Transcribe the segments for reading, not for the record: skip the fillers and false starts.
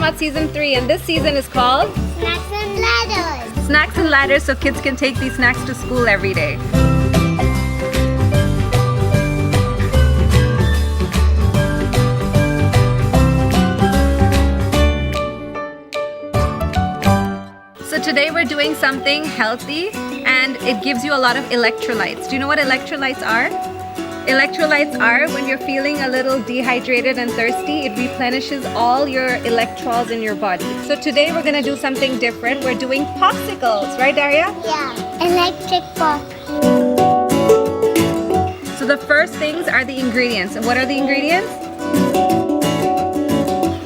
out season 3, and this season is called Snacks and Ladders. Snacks and Ladders, so kids can take these snacks to school every day. So today we're doing something healthy, and it gives you a lot of electrolytes. Do you know what electrolytes are? Electrolytes are when you're feeling a little dehydrated and thirsty, it replenishes all your electrolytes in your body. So today we're gonna do something different. We're doing popsicles, right Daria? Yeah, electric pop. So the first things are the ingredients. And what are the ingredients?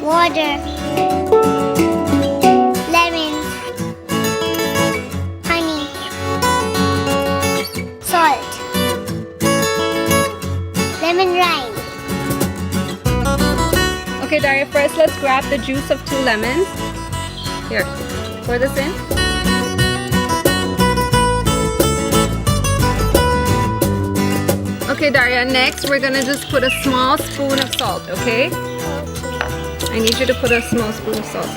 Water. Lemons. Honey. Salt. Lemon rind. Okay Daria, first let's grab the juice of 2 lemons. Here, pour this in. Okay Daria, next we're gonna just put a small spoon of salt, okay? I need you to put a small spoon of salt.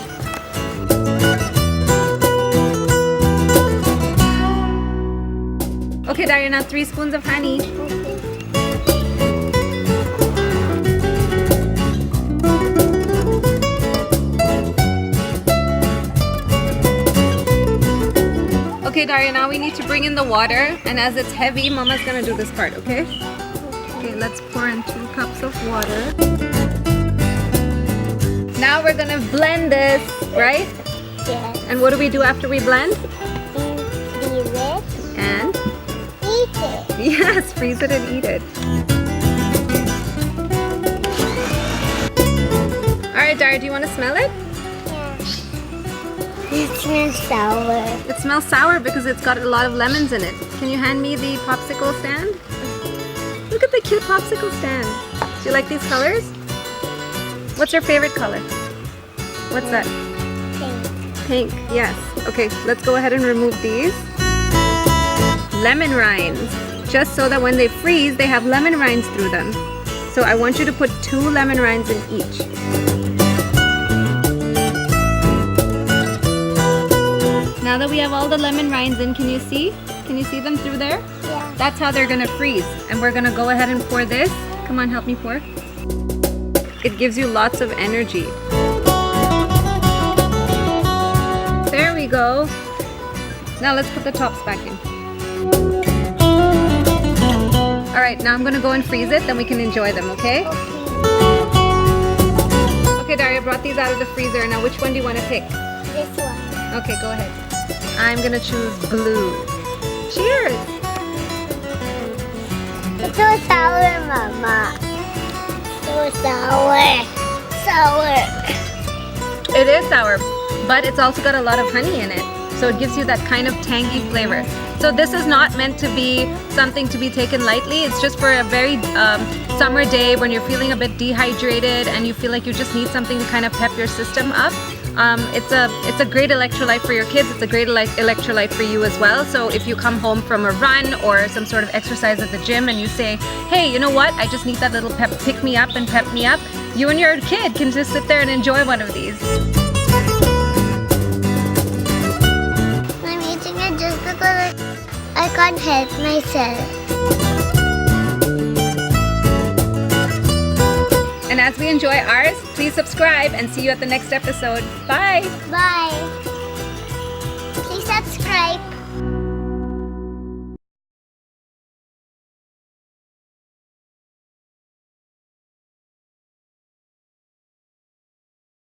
Okay Daria, now 3 spoons of honey. Okay Daria, now we need to bring in the water, and as it's heavy, Mama's gonna do this part, okay? Okay, let's pour in 2 cups of water. Now we're gonna blend this, right? Yes. And what do we do after we blend? Freeze it. And? Eat it. Yes, freeze it and eat it. Alright Daria, do you want to smell it? It smells sour. It smells sour because it's got a lot of lemons in it. Can you hand me the popsicle stand? Look at the cute popsicle stand. Do you like these colors? What's your favorite color? What's that? Pink. Pink, yes. Okay, let's go ahead and remove these. Lemon rinds. Just so that when they freeze, they have lemon rinds through them. So I want you to put 2 lemon rinds in each. Now that we have all the lemon rinds in, can you see? Can you see them through there? Yeah. That's how they're gonna freeze. And we're gonna go ahead and pour this. Come on, help me pour. It gives you lots of energy. There we go. Now let's put the tops back in. All right, now I'm gonna go and freeze it, then we can enjoy them, okay? Okay, Daria brought these out of the freezer. Now which one do you wanna pick? This one. Okay, go ahead. I'm gonna choose blue. Cheers! It's so sour, Mama. So sour. Sour. It is sour, but it's also got a lot of honey in it. So it gives you that kind of tangy flavor. So this is not meant to be something to be taken lightly. It's just for a very summer day when you're feeling a bit dehydrated and you feel like you just need something to kind of pep your system up. It's a great electrolyte for your kids. It's a great electrolyte for you as well. So if you come home from a run or some sort of exercise at the gym and you say, hey, you know what? I just need that little pick me up and pep me up. You and your kid can just sit there and enjoy one of these. I'm eating it just because I can't help myself. And as we enjoy ours, please subscribe and see you at the next episode. Bye! Bye. Please subscribe.